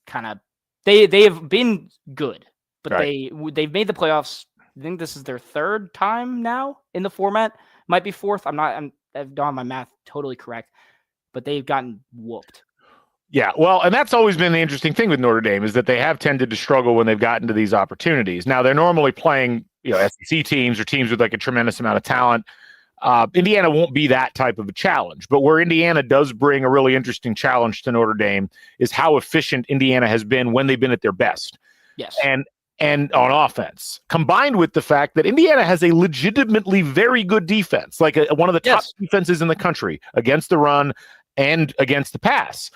kind of. They have been good, but right. they've made the playoffs. I think this is their third time now in the format. Might be fourth. I don't have my math totally correct, but they've gotten whooped. Yeah, well, and that's always been the interesting thing with Notre Dame, is that they have tended to struggle when they've gotten to these opportunities. Now, they're normally playing, SEC teams or teams with like a tremendous amount of talent. Indiana won't be that type of a challenge, but where Indiana does bring a really interesting challenge to Notre Dame is how efficient Indiana has been when they've been at their best. Yes. And on offense, combined with the fact that Indiana has a legitimately very good defense, like one of the top defenses in the country against the run and against the pass.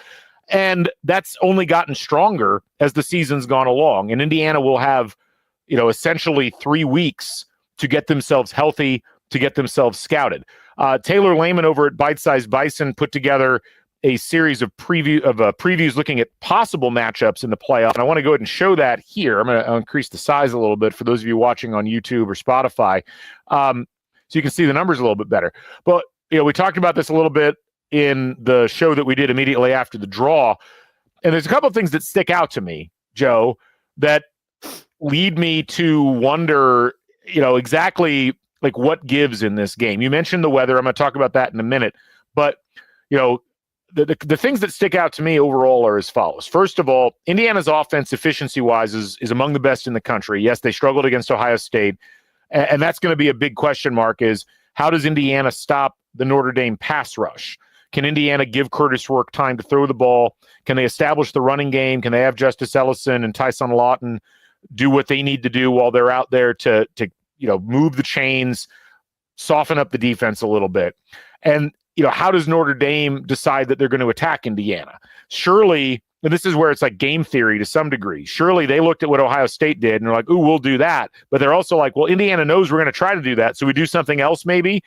And that's only gotten stronger as the season's gone along. And Indiana will have, essentially 3 weeks to get themselves healthy, to get themselves scouted. Taylor Lehman over at Bite-Sized Bison put together a series of previews looking at possible matchups in the playoff. And I want to go ahead and show that here. I'm going to increase the size a little bit for those of you watching on YouTube or Spotify. so you can see the numbers a little bit better. But we talked about this a little bit in the show that we did immediately after the draw, and there's a couple of things that stick out to me, Joe, that lead me to wonder, exactly like what gives in this game. You mentioned the weather. I'm going to talk about that in a minute, but the things that stick out to me overall are as follows. First of all, Indiana's offense efficiency-wise is among the best in the country. Yes, they struggled against Ohio State, and that's going to be a big question mark is how does Indiana stop the Notre Dame pass rush? Can Indiana give Curtis Rourke time to throw the ball? Can they establish the running game? Can they have Justice Ellison and Tyson Lawton do what they need to do while they're out there to move the chains, soften up the defense a little bit? And how does Notre Dame decide that they're going to attack Indiana? Surely, and this is where it's like game theory to some degree, surely they looked at what Ohio State did and they're like, ooh, we'll do that. But they're also like, well, Indiana knows we're going to try to do that, so we do something else maybe.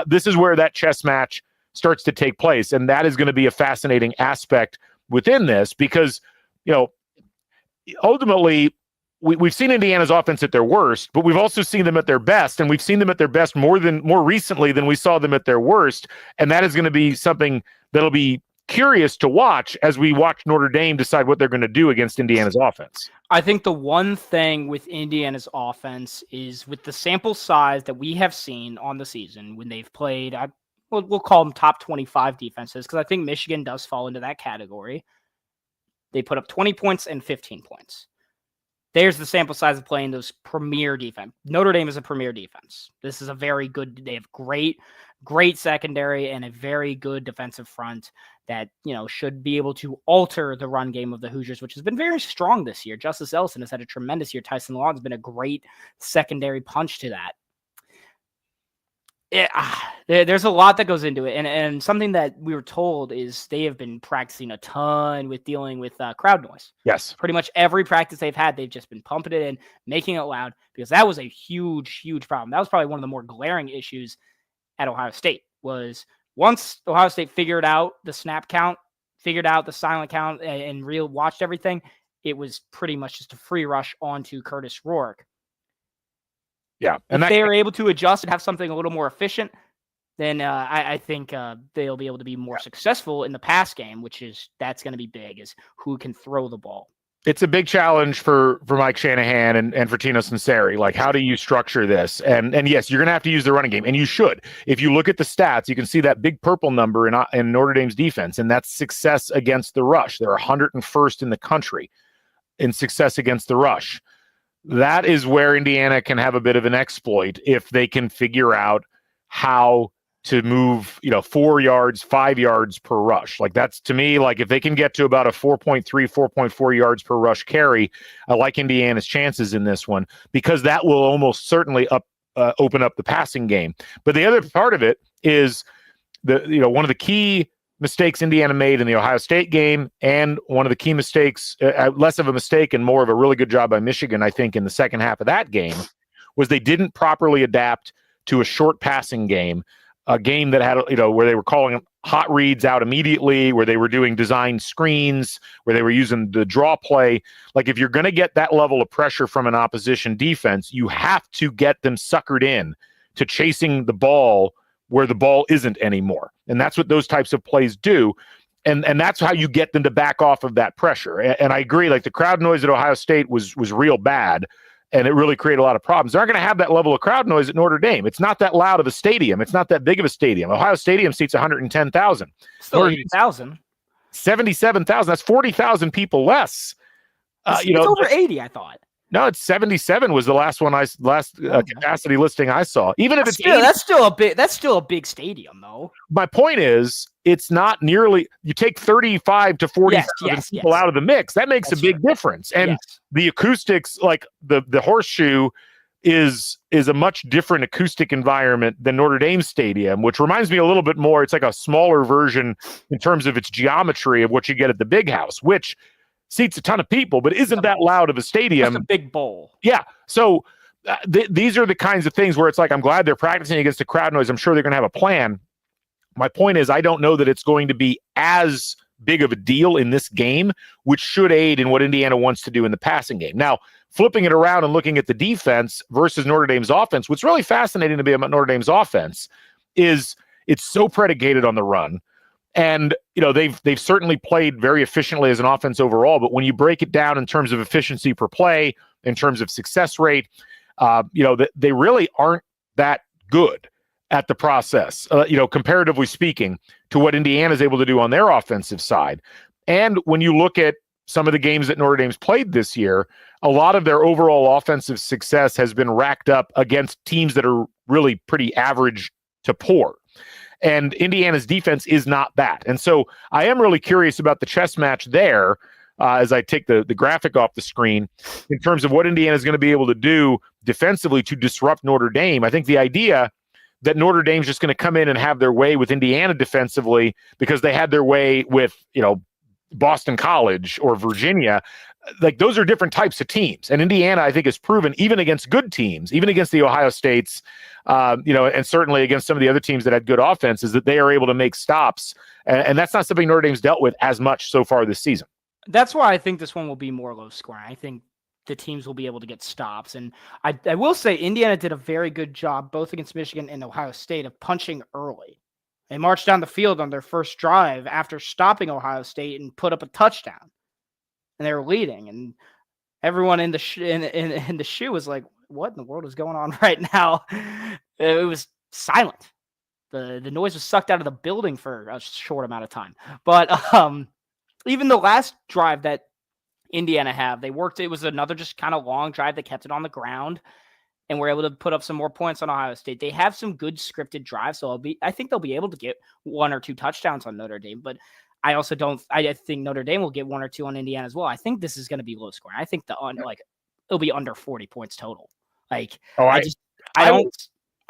This is where that chess match starts to take place, and that is going to be a fascinating aspect within this because, ultimately, we've seen Indiana's offense at their worst, but we've also seen them at their best, and we've seen them at their best more recently than we saw them at their worst, and that is going to be something that'll be curious to watch as we watch Notre Dame decide what they're going to do against Indiana's offense. I think the one thing with Indiana's offense is with the sample size that we have seen on the season when they've played, we'll call them top 25 defenses, because I think Michigan does fall into that category. They put up 20 points and 15 points. There's the sample size of playing those premier defense. Notre Dame is a premier defense. This is a very good, they have great secondary and a very good defensive front that, should be able to alter the run game of the Hoosiers, which has been very strong this year. Justice Ellison has had a tremendous year. Tyson Lawton has been a great secondary punch to that. There's a lot that goes into it. And something that we were told is they have been practicing a ton with dealing with crowd noise. Yes. Pretty much every practice they've had, they've just been pumping it in, making it loud, because that was a huge, huge problem. That was probably one of the more glaring issues at Ohio State was once Ohio State figured out the snap count, figured out the silent count, and watched everything, it was pretty much just a free rush onto Curtis Rourke. Yeah. And if they are able to adjust and have something a little more efficient, then I think they'll be able to be more successful in the pass game, that's going to be big, is who can throw the ball. It's a big challenge for Mike Shanahan and for Tino Sunseri. Like, how do you structure this? And yes, you're going to have to use the running game, and you should. If you look at the stats, you can see that big purple number in Notre Dame's defense, and that's success against the rush. They're 101st in the country in success against the rush. That is where Indiana can have a bit of an exploit if they can figure out how to move, 4 yards, 5 yards per rush. Like, that's, to me, like if they can get to about a 4.3, 4.4 yards per rush carry, I like Indiana's chances in this one because that will almost certainly open up the passing game. But the other part of it is one of the key mistakes Indiana made in the Ohio State game, and one of the key mistakes, less of a mistake and more of a really good job by Michigan, I think, in the second half of that game, was they didn't properly adapt to a short passing game, a game that had, where they were calling hot reads out immediately, where they were doing design screens, where they were using the draw play. Like, if you're going to get that level of pressure from an opposition defense, you have to get them suckered in to chasing the ball where the ball isn't anymore. And that's what those types of plays do. And that's how you get them to back off of that pressure. And I agree, like the crowd noise at Ohio State was real bad, and it really created a lot of problems. They're not going to have that level of crowd noise at Notre Dame. It's not that loud of a stadium. It's not that big of a stadium. Ohio Stadium seats 110,000. Still 80,000. 77,000. That's 40,000 people less. It's over 80, I thought. No, it's 77 was the last capacity listing I saw. Even if it's 80, that's still a big stadium, though. My point is, it's not nearly. You take 35 to 40,000 people out of the mix. That makes a big difference. And the acoustics, like the horseshoe, is a much different acoustic environment than Notre Dame Stadium, which reminds me a little bit more. It's like a smaller version in terms of its geometry of what you get at the Big House, which seats a ton of people, but isn't that loud of a stadium. Just a big bowl. Yeah. So these are the kinds of things where it's like, I'm glad they're practicing against the crowd noise. I'm sure they're going to have a plan. My point is, I don't know that it's going to be as big of a deal in this game, which should aid in what Indiana wants to do in the passing game. Now, flipping it around and looking at the defense versus Notre Dame's offense, what's really fascinating to me about Notre Dame's offense is it's so predicated on the run. And, they've certainly played very efficiently as an offense overall, but when you break it down in terms of efficiency per play, in terms of success rate, they really aren't that good at the process, comparatively speaking, to what Indiana is able to do on their offensive side. And when you look at some of the games that Notre Dame's played this year, a lot of their overall offensive success has been racked up against teams that are really pretty average to poor. And Indiana's defense is not that. And so I am really curious about the chess match there as I take the graphic off the screen in terms of what Indiana is going to be able to do defensively to disrupt Notre Dame. I think the idea that Notre Dame's just going to come in and have their way with Indiana defensively because they had their way with, Boston College or Virginia, like those are different types of teams. And Indiana, I think, has proven even against good teams, even against the Ohio States, and certainly against some of the other teams that had good offenses, that they are able to make stops. And that's not something Notre Dame's dealt with as much so far this season. That's why I think this one will be more low scoring. I think the teams will be able to get stops. And I will say Indiana did a very good job, both against Michigan and Ohio State, of punching early. They marched down the field on their first drive after stopping Ohio State and put up a touchdown. And they were leading. And everyone in the shoe was like, what in the world is going on right now? It was silent. The noise was sucked out of the building for a short amount of time. But even the last drive that Indiana have, they worked. It was another just kind of long drive. They kept it on the ground and were able to put up some more points on Ohio State. They have some good scripted drives, so I think they'll be able to get 1 or 2 touchdowns on Notre Dame. But I also don't. I think Notre Dame will get 1 or 2 on Indiana as well. I think this is going to be low scoring. I think it'll be under 40 points total. I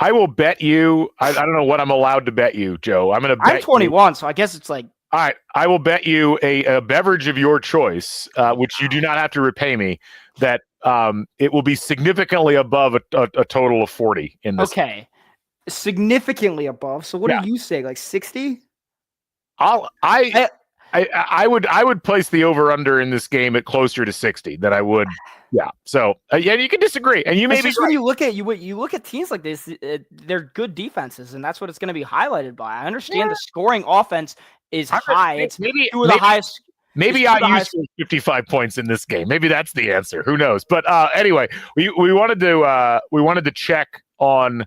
will bet you. I don't know what I'm allowed to bet you, Joe. I'm 21, so I guess it's like. All right, I will bet you a beverage of your choice, which you do not have to repay me, that it will be significantly above a total of 40 in this. Okay, significantly above. So what do you say, like 60? I would place the over under in this game at closer to 60 than I would. Yeah. So you can disagree, and you may be. When you look at teams like this, they're good defenses, and that's what it's going to be highlighted by. I understand the scoring offense is high. It's maybe the highest. Maybe I used 55 points in this game. Maybe that's the answer. Who knows? But anyway, we wanted to check on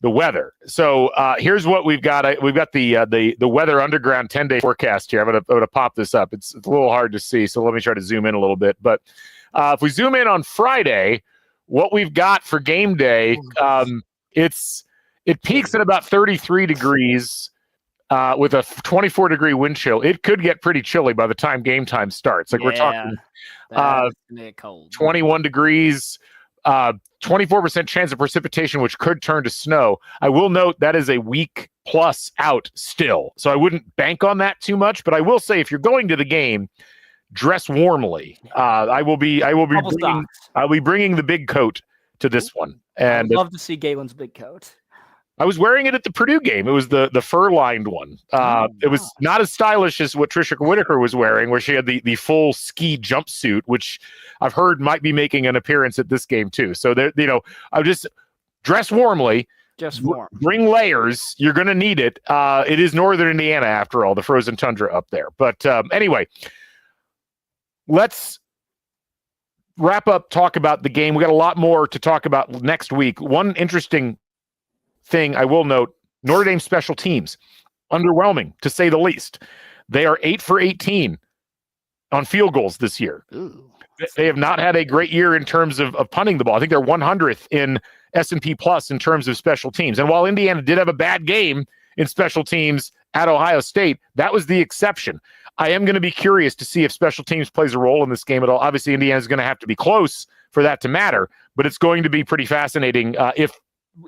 the weather. So here's what we've got. We've got the weather underground 10-day forecast here. I'm gonna pop this up. It's a little hard to see, so let me try to zoom in a little bit. But if we zoom in on Friday, what we've got for game day, it peaks at about 33 degrees. With a 24-degree wind chill, it could get pretty chilly by the time game time starts. Like we're talking cold. 21 degrees, 24% chance of precipitation, which could turn to snow. I will note that is a week plus out still, so I wouldn't bank on that too much. But I will say, if you're going to the game, dress warmly. I'll be bringing the big coat to this one, and I'd love to see Galen's big coat. I was wearing it at the Purdue game. It was the fur-lined one. It was not as stylish as what Trisha Whitaker was wearing, where she had the full ski jumpsuit, which I've heard might be making an appearance at this game too. So I just dress warmly. Just warm. Bring layers. You're going to need it. It is northern Indiana, after all, the frozen tundra up there. But anyway, let's wrap up, talk about the game. We got a lot more to talk about next week. One interesting thing I will note, Notre Dame special teams, underwhelming to say the least. They are 8 for 18 on field goals this year. Ooh. They have not had a great year in terms of punting the ball. I think they're 100th in S&P Plus in terms of special teams. And while Indiana did have a bad game in special teams at Ohio State, that was the exception. I am going to be curious to see if special teams plays a role in this game at all. Obviously, Indiana's going to have to be close for that to matter, but it's going to be pretty fascinating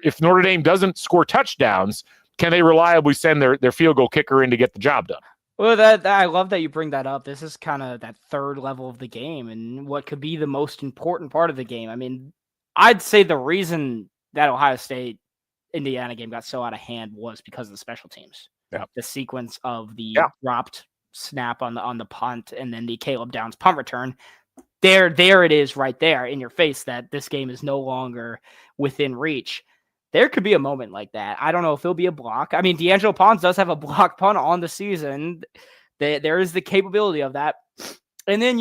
if Notre Dame doesn't score touchdowns, can they reliably send their field goal kicker in to get the job done? Well, I love that you bring that up. This is kind of that third level of the game and what could be the most important part of the game. I mean, I'd say the reason that Ohio State Indiana game got so out of hand was because of the special teams. Yeah. The sequence of the dropped snap on the punt and then the Caleb Downs punt return. there it is right there in your face that this game is no longer within reach. There could be a moment like that. I don't know if it'll be a block. I mean, D'Angelo Pons does have a block punt on the season. There is the capability of that. And then,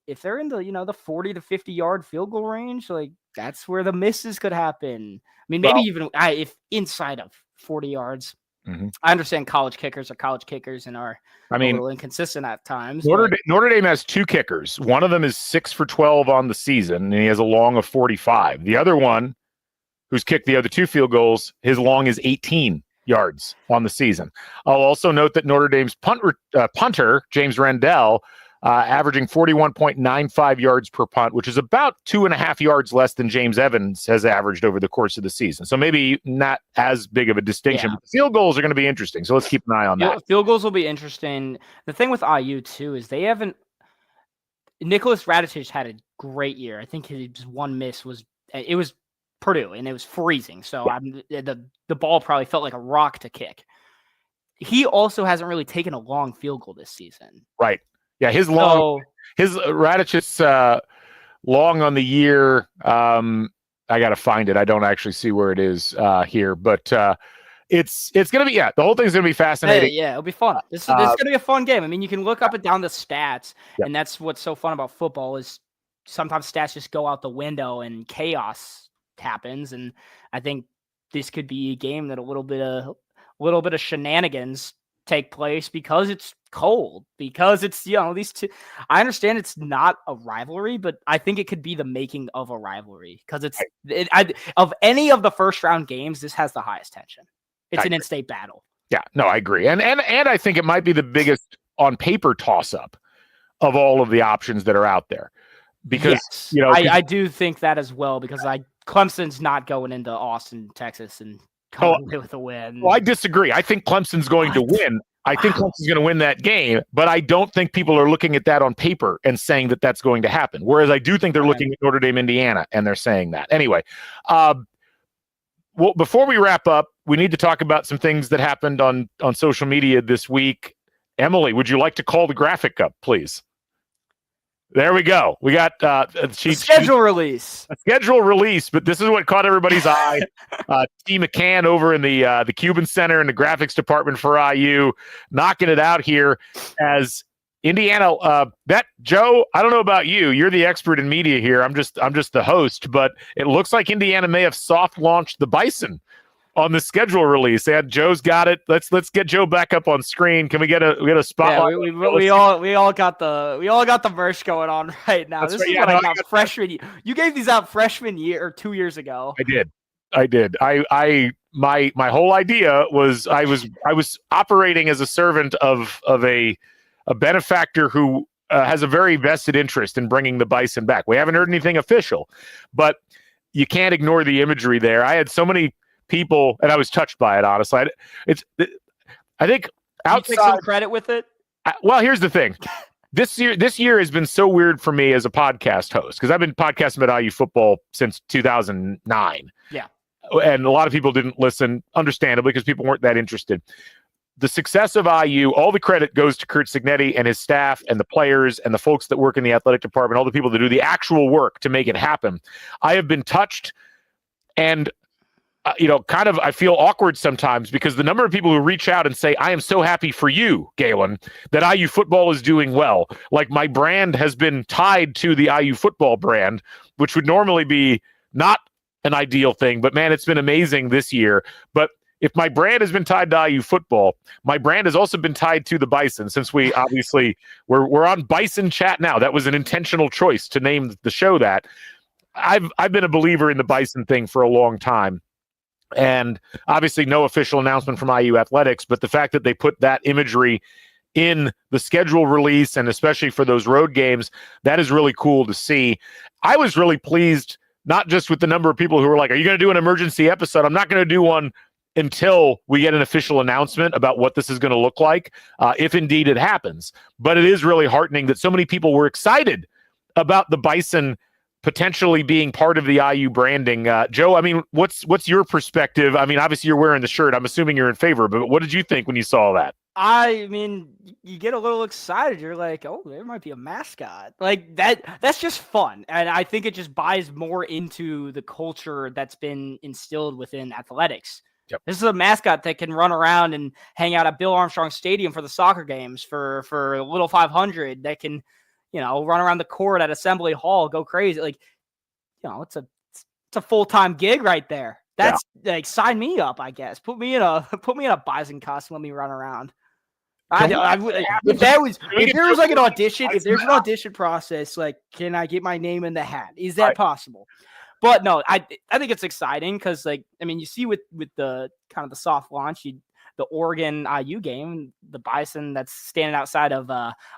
if they're in the 40 to 50 yard field goal range, like that's where the misses could happen. I mean, maybe even if inside of 40 yards. Mm-hmm. I understand college kickers are college kickers and are a little inconsistent at times. Notre Dame has 2 kickers. One of them is 6 for 12 on the season, and he has a long of 45. The other one, who's kicked the other 2 field goals, his long is 18 yards on the season. I'll also note that Notre Dame's punter, James Rendell, averaging 41.95 yards per punt, which is about 2.5 yards less than James Evans has averaged over the course of the season. So maybe not as big of a distinction. Yeah. But field goals are going to be interesting. So let's keep an eye on that. Field goals will be interesting. The thing with IU too is they haven't. Nicholas Radicic had a great year. I think his one miss was Purdue, and it was freezing. So the ball probably felt like a rock to kick. He also hasn't really taken a long field goal this season. Right. Yeah, his Radicic's long on the year. I got to find it. I don't actually see where it is here, but it's going to be, the whole thing's going to be fascinating. Yeah, it'll be fun. This is going to be a fun game. I mean, you can look up and down the stats, and that's what's so fun about football is sometimes stats just go out the window and chaos happens. And I think this could be a game that a little bit of shenanigans take place because it's cold, because it's these two. I understand it's not a rivalry, but I think it could be the making of a rivalry because of any of the first round games, this has the highest tension. It's an in-state battle. Yeah, no, I agree, and I think it might be the biggest on paper toss up of all of the options that are out there because I do think that as well because Clemson's not going into Austin, Texas, and with a win. Well, I disagree. I think Clemson's going to win. I think Clemson's going to win that game, but I don't think people are looking at that on paper and saying that that's going to happen. Whereas I do think they're looking at Notre Dame, Indiana, and they're saying that. Anyway, well, before we wrap up, we need to talk about some things that happened on social media this week. Emily, would you like to call the graphic up, please? There we go. We got schedule release. A schedule release, but this is what caught everybody's eye. T. McCann over in the Cuban Center in the graphics department for IU, knocking it out here as Indiana. Joe, I don't know about you. You're the expert in media here. I'm just the host, but it looks like Indiana may have soft launched the Bison on the schedule release. Joe's got it. Let's get Joe back up on screen. Can we get a spotlight? Yeah, we all got the merch going on right now. That's this is what I got freshman year. You gave these out freshman year or 2 years ago. I did. My whole idea was I was operating as a servant of a benefactor who has a very vested interest in bringing the Bison back. We haven't heard anything official, but you can't ignore the imagery there. I had so many people, and I was touched by it. Honestly, I think outside you take some credit with it. Well, here's the thing. This year has been so weird for me as a podcast host because I've been podcasting about IU football since 2009. Yeah, and a lot of people didn't listen, understandably, because people weren't that interested. The success of IU, all the credit goes to Kurt Signetti and his staff and the players and the folks that work in the athletic department, all the people that do the actual work to make it happen. I have been touched and kind of I feel awkward sometimes because the number of people who reach out and say, I am so happy for you, Galen, that IU football is doing well. Like my brand has been tied to the IU football brand, which would normally be not an ideal thing. But man, it's been amazing this year. But if my brand has been tied to IU football, my brand has also been tied to the Bison since we obviously we're on Bison Chat now. That was an intentional choice to name the show that. I've been a believer in the Bison thing for a long time. And obviously no official announcement from IU Athletics, but the fact that they put that imagery in the schedule release, and especially for those road games, that is really cool to see. I was really pleased, not just with the number of people who were like, are you going to do an emergency episode? I'm not going to do one until we get an official announcement about what this is going to look like, if indeed it happens. But it is really heartening that so many people were excited about the Bison potentially being part of the IU branding. Joe, I mean, what's your perspective? I mean, obviously you're wearing the shirt. I'm assuming you're in favor, but what did you think when you saw that? I mean, you get a little excited. You're like, oh, there might be a mascot. Like that's just fun. And I think it just buys more into the culture that's been instilled within athletics. Yep. This is a mascot that can run around and hang out at Bill Armstrong Stadium for the soccer games for a little 500 that can, run around the court at Assembly Hall, go crazy. Like, it's a full-time gig right there. That's like, sign me up, I guess. Put me in a Bison costume, let me run around. If there was like an audition, if there's an audition process, like, can I get my name in the hat? Is that possible? But no, I think it's exciting because, like, I mean, you see with the kind of the soft launch, the Oregon IU game, the Bison that's standing outside of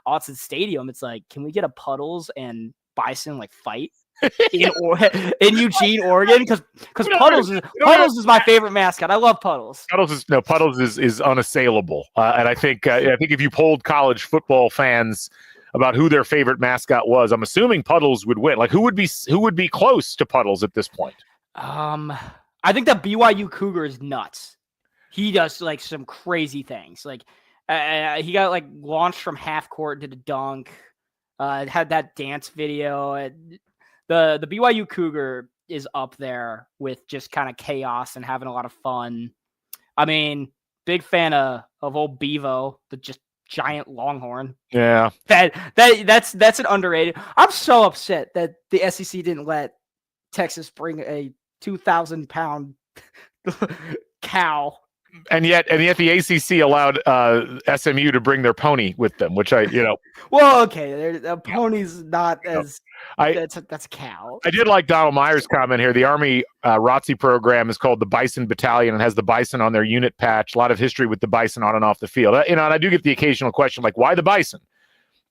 Autzen Stadium. It's like, can we get a Puddles and Bison like fight in Eugene, Oregon? Because Puddles is my favorite mascot. I love Puddles. Puddles is unassailable, and I think if you polled college football fans about who their favorite mascot was, I'm assuming Puddles would win. Like, who would be close to Puddles at this point? I think the BYU Cougar is nuts. He does like some crazy things. Like, he got like launched from half court, did a dunk, had that dance video. The BYU Cougar is up there with just kind of chaos and having a lot of fun. I mean, big fan of old Bevo, the just giant longhorn. Yeah. That's an underrated. I'm so upset that the SEC didn't let Texas bring a 2,000-pound cow. And yet the ACC allowed SMU to bring their pony with them, which Well, okay, the pony's not as. That's a cow. I did like Donald Meyer's comment here. The Army ROTC program is called the Bison Battalion and has the Bison on their unit patch. A lot of history with the Bison on and off the field. And I do get the occasional question like, why the Bison?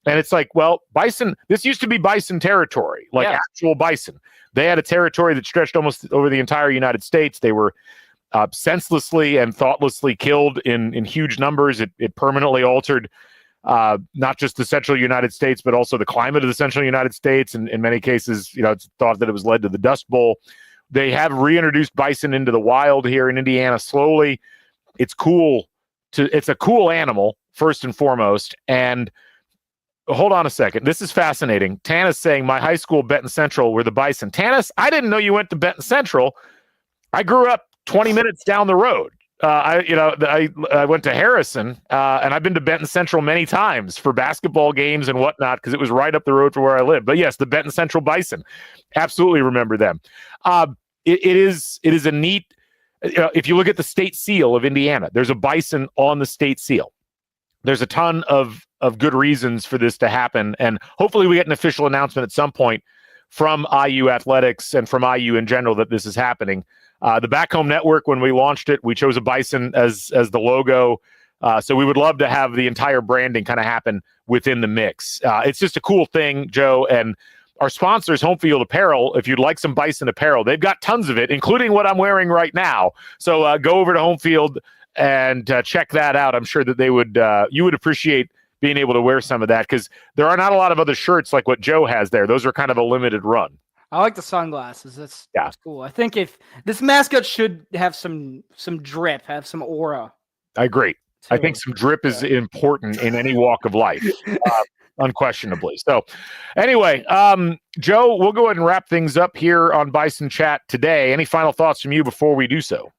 And it's like, well, Bison. This used to be Bison territory, like actual Bison. They had a territory that stretched almost over the entire United States. They were senselessly and thoughtlessly killed in huge numbers. It permanently altered not just the central United States, but also the climate of the central United States. And in many cases, it's thought that it was led to the Dust Bowl. They have reintroduced bison into the wild here in Indiana slowly. It's a cool animal, first and foremost. And hold on a second. This is fascinating. Tanis saying, my high school, Benton Central, were the Bison. Tanis, I didn't know you went to Benton Central. I grew up 20 minutes down the road. I went to Harrison, and I've been to Benton Central many times for basketball games and whatnot because it was right up the road from where I live. But yes, the Benton Central Bison, absolutely remember them. It is a neat. If you look at the state seal of Indiana, there's a bison on the state seal. There's a ton of good reasons for this to happen, and hopefully we get an official announcement at some point from IU Athletics and from IU in general that this is happening. The Back Home Network, when we launched it, we chose a bison as the logo. So we would love to have the entire branding kind of happen within the mix. It's just a cool thing, Joe. And our sponsors, Home Field Apparel, if you'd like some bison apparel, they've got tons of it, including what I'm wearing right now. So go over to Home Field and check that out. I'm sure that you would appreciate being able to wear some of that because there are not a lot of other shirts like what Joe has there. Those are kind of a limited run. I like the sunglasses. That's cool. I think if this mascot should have some drip, have some aura. I agree. Too. I think some drip is important in any walk of life, unquestionably. So anyway, Joe, we'll go ahead and wrap things up here on Bison Chat today. Any final thoughts from you before we do so?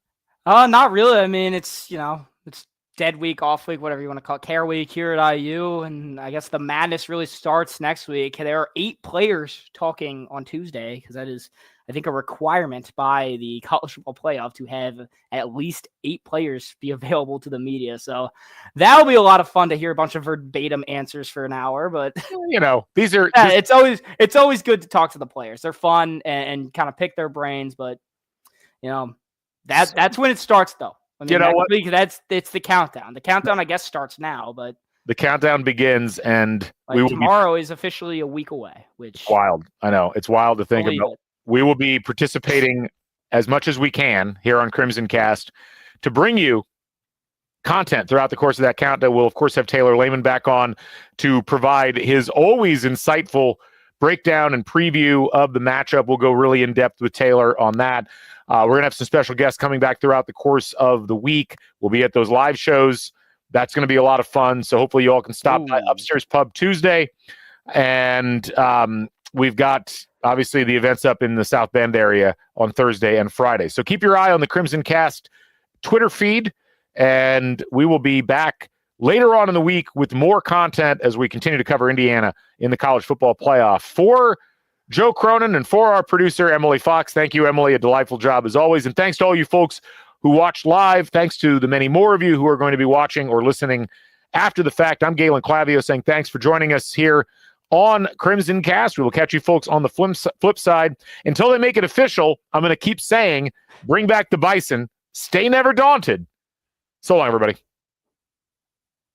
Not really. I mean, it's dead week, off week, whatever you want to call it, care week here at IU. And I guess the madness really starts next week. There are 8 players talking on Tuesday because that is, I think, a requirement by the college football playoff to have at least 8 players be available to the media. So that'll be a lot of fun to hear a bunch of verbatim answers for an hour. But these are it's always good to talk to the players. They're fun and kind of pick their brains. But that's when it starts, though. I mean, it's the countdown. The countdown, I guess, starts now, but the countdown begins, and tomorrow is officially a week away. Which wild. I know it's wild to think about. We will be participating as much as we can here on Crimson Cast to bring you content throughout the course of that countdown. We'll of course have Taylor Lehman back on to provide his always insightful breakdown and preview of the matchup. We'll go really in depth with Taylor on that. We're going to have some special guests coming back throughout the course of the week. We'll be at those live shows That's going to be a lot of fun. So hopefully you all can stop by Upstairs Pub Tuesday. And we've got, obviously, the events up in the South Bend area on Thursday and Friday. So keep your eye on the Crimson Cast Twitter feed, and we will be back later on in the week with more content as we continue to cover Indiana in the college football playoff. For Joe Cronin and for our producer, Emily Fox, thank you, Emily. A delightful job as always. And thanks to all you folks who watched live. Thanks to the many more of you who are going to be watching or listening after the fact. I'm Galen Clavio saying thanks for joining us here on Crimson Cast. We will catch you folks on the flip side. Until they make it official, I'm going to keep saying, bring back the Bison. Stay never daunted. So long, everybody.